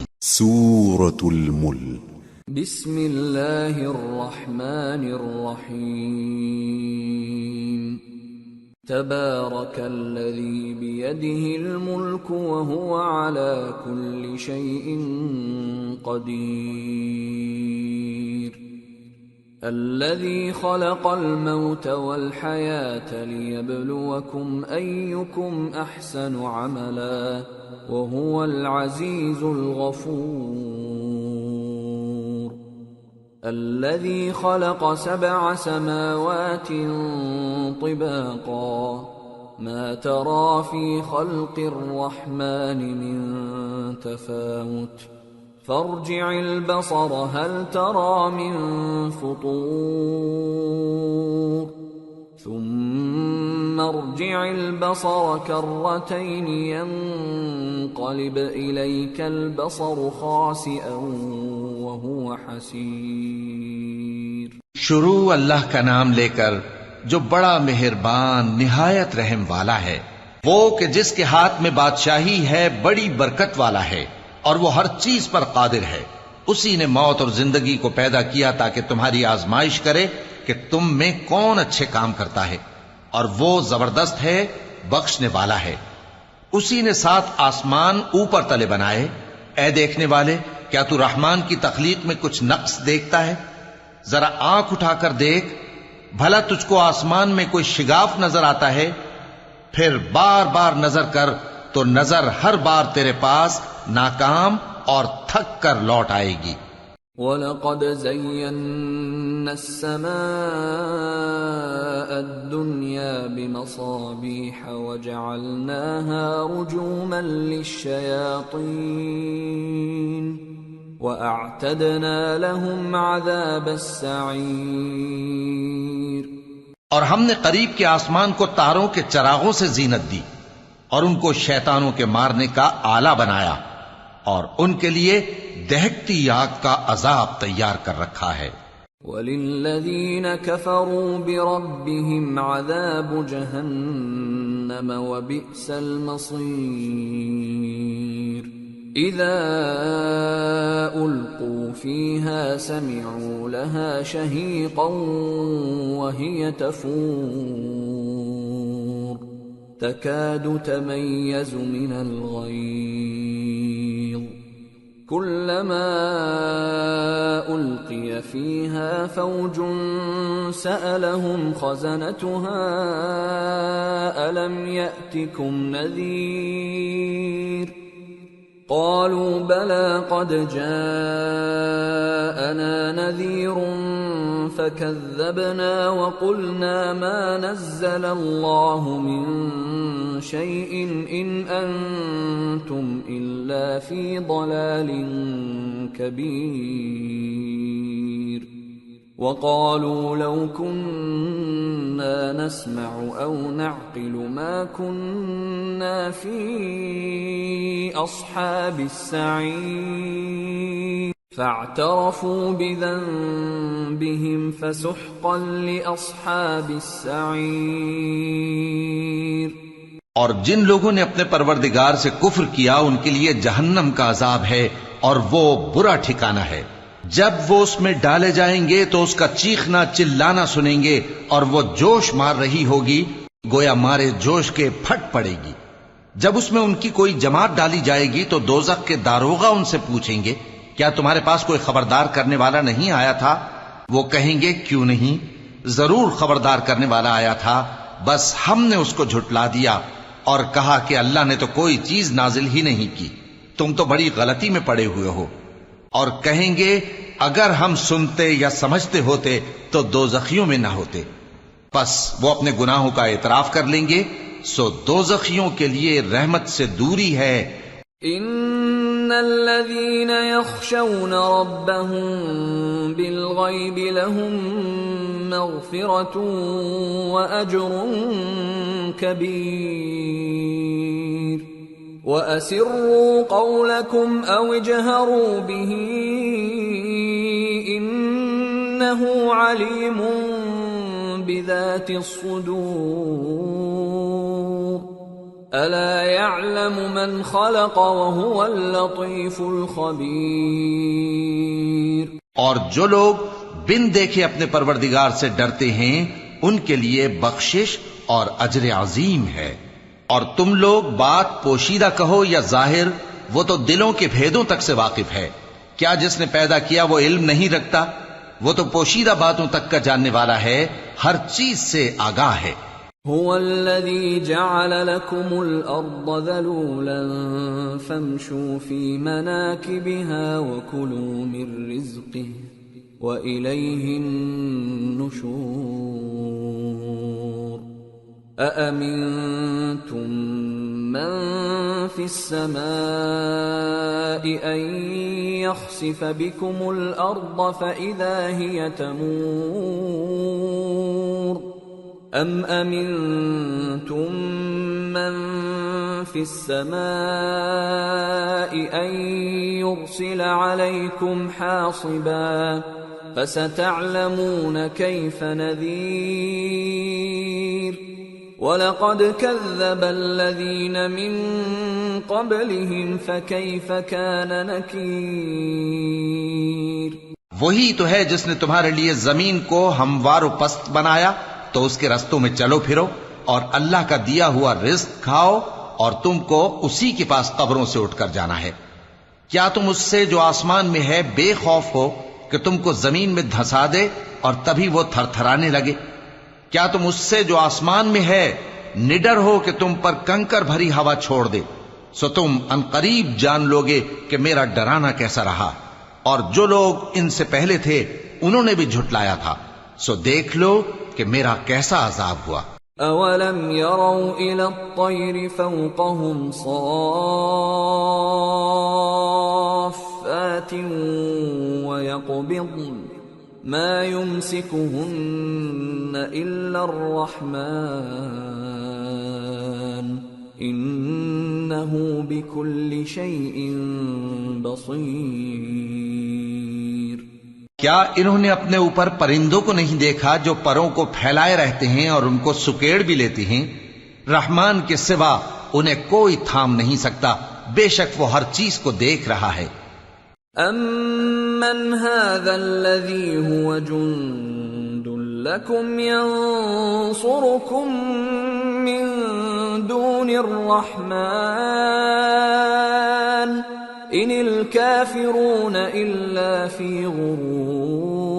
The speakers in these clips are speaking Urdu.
سورة الملك بسم اللہ الرحمن الرحیم تبارک الذی بیدہ الملک وهو على كل شیء قدیر الذي خلق الموت والحياة ليبلوكم أيكم أحسن عملا وهو العزيز الغفور الذي خلق 7 سماوات طباقا ما ترى في خلق الرحمن من تفاوت فارجع البصر هل ترى من فطور ثم ارجع البصر كرتين ينقلب إليك البصر خاسئا وهو حسير شروع اللہ کا نام لے کر جو بڑا مہربان نہایت رحم والا ہے، وہ کہ جس کے ہاتھ میں بادشاہی ہے بڑی برکت والا ہے اور وہ ہر چیز پر قادر ہے۔ اسی نے موت اور زندگی کو پیدا کیا تاکہ تمہاری آزمائش کرے کہ تم میں کون اچھے کام کرتا ہے، اور وہ زبردست ہے، بخشنے والا ہے۔ اسی نے 7 آسمان اوپر تلے بنائے۔ اے دیکھنے والے، کیا تو رحمان کی تخلیق میں کچھ نقص دیکھتا ہے؟ ذرا آنکھ اٹھا کر دیکھ، بھلا تجھ کو آسمان میں کوئی شگاف نظر آتا ہے؟ پھر بار بار نظر کر تو نظر ہر بار تیرے پاس ناکام اور تھک کر لوٹ آئے گی۔ وَلَقَدْ زَيَّنَّا السَّمَاءَ الدُّنْيَا بِمَصَابِيحَ وَجَعَلْنَاهَا رُجُومًا لِلشَّيَاطِينِ وَأَعْتَدْنَا لَهُمْ عَذَابَ السَّعِيرِ۔ اور ہم نے قریب کے آسمان کو تاروں کے چراغوں سے زینت دی اور ان کو شیطانوں کے مارنے کا آلہ بنایا، اور ان کے لیے دہکتی آگ کا عذاب تیار کر رکھا ہے۔ وَلِلَّذِينَ كَفَرُوا بِرَبِّهِمْ عَذَابُ جَهَنَّمَ وَبِئْسَ الْمَصِيرُ إِذَا أُلْقُوا فِيهَا سَمِعُوا لَهَا شَهِيقًا وَهِيَ تَفُورُ تكاد تميز من الغيظ كلما ألقي فيها فوج سألهم خزنتها ألم يأتكم نذير قالوا بلى قد جاءنا نذير فكذبنا وقلنا ما نزل الله من شيء إن أنتم إلا في ضلال كبير وقالوا لو كنا نسمع أو نعقل ما كنا في أصحاب السعير فاعترفوا بذنبهم فسحقا لأصحاب السعير۔ اور جن لوگوں نے اپنے پروردگار سے کفر کیا ان کے لیے جہنم کا عذاب ہے اور وہ برا ٹھکانہ ہے۔ جب وہ اس میں ڈالے جائیں گے تو اس کا چیخنا چلانا سنیں گے اور وہ جوش مار رہی ہوگی گویا مارے جوش کے پھٹ پڑے گی۔ جب اس میں ان کی کوئی جماعت ڈالی جائے گی تو دوزخ کے داروغہ ان سے پوچھیں گے کیا تمہارے پاس کوئی خبردار کرنے والا نہیں آیا تھا؟ وہ کہیں گے کیوں نہیں، ضرور خبردار کرنے والا آیا تھا، بس ہم نے اس کو جھٹلا دیا اور کہا کہ اللہ نے تو کوئی چیز نازل ہی نہیں کی، تم تو بڑی غلطی میں پڑے ہوئے ہو۔ اور کہیں گے اگر ہم سنتے یا سمجھتے ہوتے تو دوزخیوں میں نہ ہوتے۔ پس وہ اپنے گناہوں کا اعتراف کر لیں گے، سو دوزخیوں کے لیے رحمت سے دوری ہے۔ ان الذين يخشون ربهم بالغيب لهم مغفرة واجر كبير واسروا قولكم او اجهروا به انه عليم بذات الصدور ألا يعلم من خلق وهو اللطيف الخبير. اور جو لوگ بن دیکھے اپنے پروردگار سے ڈرتے ہیں ان کے لیے بخشش اور اجر عظیم ہے. اور تم لوگ بات پوشیدہ کہو یا ظاہر، وہ تو دلوں کے بھیدوں تک سے واقف ہے. کیا جس نے پیدا کیا وہ علم نہیں رکھتا؟ وہ تو پوشیدہ باتوں تک کا جاننے والا ہے، ہر چیز سے آگاہ ہے. هو الذي جعل لكم الأرض ذلولا فامشوا في مناكبها وكلوا من رزقه وإليه النشور. أأمنتم من في السماء أن يخسف بكم الأرض فإذا هي تمور أم أمنتم من في السماء أن يرسل عليكم حاصبا فستعلمون كيف نذير. وَلَقَدْ كَذَّبَ الَّذِينَ مِن قَبْلِهِمْ فَكَيْفَ كَانَ نَكِيرِ. وہی تو ہے جس نے تمہارے لیے زمین کو ہموار و پست بنایا تو اس کے رستوں میں چلو پھرو اور اللہ کا دیا ہوا رزق کھاؤ اور تم کو اسی کے پاس قبروں سے اٹھ کر جانا ہے. کیا تم اس سے جو آسمان میں ہے بے خوف ہو کہ تم کو زمین میں دھسا دے اور تبھی وہ تھر تھرانے لگے؟ کیا تم اس سے جو آسمان میں ہے نڈر ہو کہ تم پر کنکر بھری ہوا چھوڑ دے؟ سو تم عنقریب جان لوگے کہ میرا ڈرانا کیسا رہا. اور جو لوگ ان سے پہلے تھے انہوں نے بھی جھٹلایا تھا، سو دیکھ لو کہ میرا کیسا عذاب ہوا. اولم يروا الى الطير فوقهم صافات ويقبضن ما يمسكهن الا الرحمن انه بكل شيء بصير. کیا انہوں نے اپنے اوپر پرندوں کو نہیں دیکھا جو پروں کو پھیلائے رہتے ہیں اور ان کو سکیڑ بھی لیتی ہیں؟ رحمان کے سوا انہیں کوئی تھام نہیں سکتا، بے شک وہ ہر چیز کو دیکھ رہا ہے. امن هذا الذي هو جند لكم ينصركم من دون الرحمن ان الكافرون الا في غرور.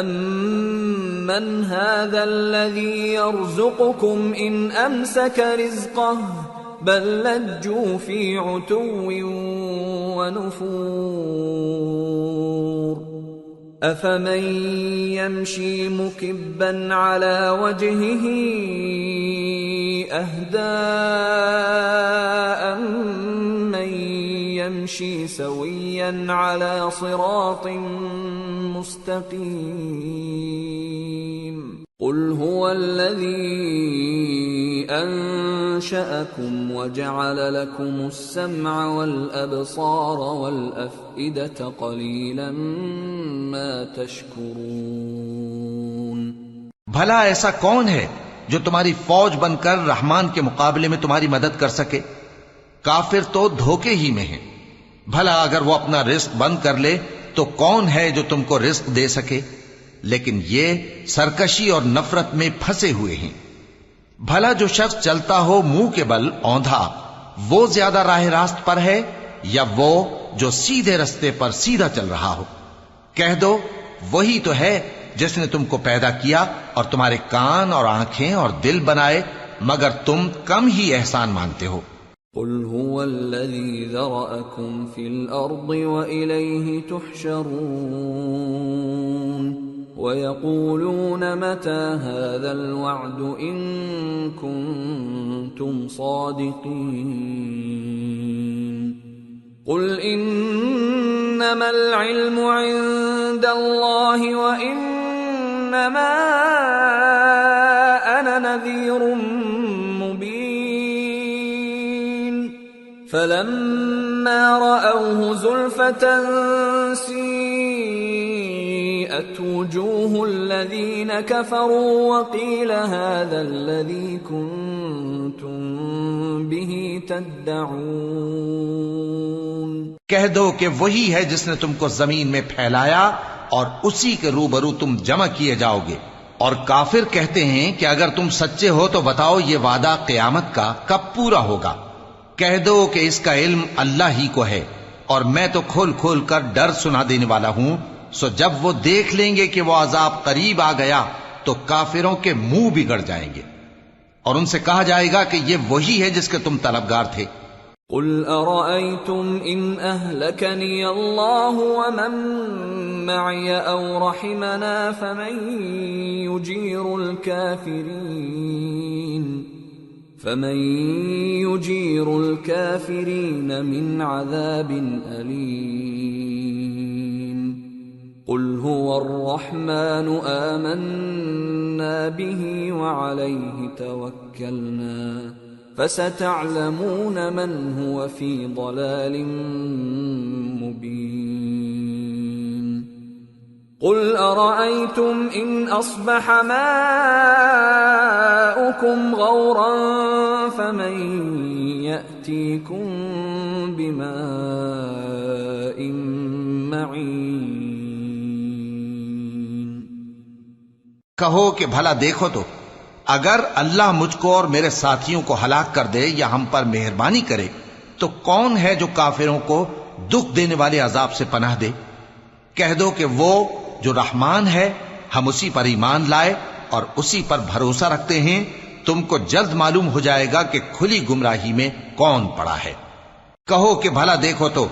امن هذا الذي يرزقكم ان امسك رزقه بل لجوا في عتو ونفور. افمن يمشي مكبا على وجهه اهدى امن يمشي سويا على صراط مستقيم. قل هو الذي انشأكم وجعل لكم السمع والابصار والافئدة قليلا ما تشكرون. بھلا ایسا کون ہے جو تمہاری فوج بن کر رحمان کے مقابلے میں تمہاری مدد کر سکے؟ کافر تو دھوکے ہی میں ہیں. بھلا اگر وہ اپنا رزق بند کر لے تو کون ہے جو تم کو رزق دے سکے؟ لیکن یہ سرکشی اور نفرت میں پھنسے ہوئے ہیں. بھلا جو شخص چلتا ہو منہ کے بل اوندھا، وہ زیادہ راہ راست پر ہے یا وہ جو سیدھے رستے پر سیدھا چل رہا ہو؟ کہہ دو وہی تو ہے جس نے تم کو پیدا کیا اور تمہارے کان اور آنکھیں اور دل بنائے، مگر تم کم ہی احسان مانتے ہو. قل هو الذي ذرأكم في الأرض وإليه تحشرون. ويقولون متى هذا الوعد إن كنتم صادقين. قل إنما العلم عند الله وإنما أنا نذير مبين. فلما رأوه زلفة سيئت وجوه الذين كفروا وقيل هذا الذي كنتم به تدعون کہہ دو کہ وہی ہے جس نے تم کو زمین میں پھیلایا اور اسی کے روبرو تم جمع کیے جاؤ گے. اور کافر کہتے ہیں کہ اگر تم سچے ہو تو بتاؤ یہ وعدہ قیامت کا کب پورا ہوگا. کہہ دو کہ اس کا علم اللہ ہی کو ہے اور میں تو کھول کھول کر ڈر سنا دینے والا ہوں. سو جب وہ دیکھ لیں گے کہ وہ عذاب قریب آ گیا تو کافروں کے منہ بگڑ جائیں گے اور ان سے کہا جائے گا کہ یہ وہی ہے جس کے تم طلبگار تھے. قل ارأيتم ان اهلكني الله ومن معي او رحمنا فمن يجير الكافرين من عذاب أليم. قل هو الرحمن آمنا به وعليه توكلنا فستعلمون من هو في ضلال مبين. قل أرأيتم إن أصبح ماؤكم غورا فمن يأتيكم بماء معين. کہو کہ بھلا دیکھو تو اگر اللہ مجھ کو اور میرے ساتھیوں کو ہلاک کر دے یا ہم پر مہربانی کرے تو کون ہے جو کافروں کو دکھ دینے والے عذاب سے پناہ دے. کہہ دو کہ وہ جو رحمان ہے ہم اسی پر ایمان لائے اور اسی پر بھروسہ رکھتے ہیں. تم کو جلد معلوم ہو جائے گا کہ کھلی گمراہی میں کون پڑا ہے. کہو کہ بھلا دیکھو تو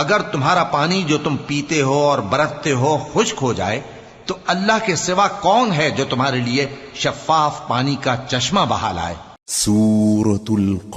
اگر تمہارا پانی جو تم پیتے ہو اور برتتے ہو خشک ہو جائے تو اللہ کے سوا کون ہے جو تمہارے لیے شفاف پانی کا چشمہ بہا لائے. سورة القلم.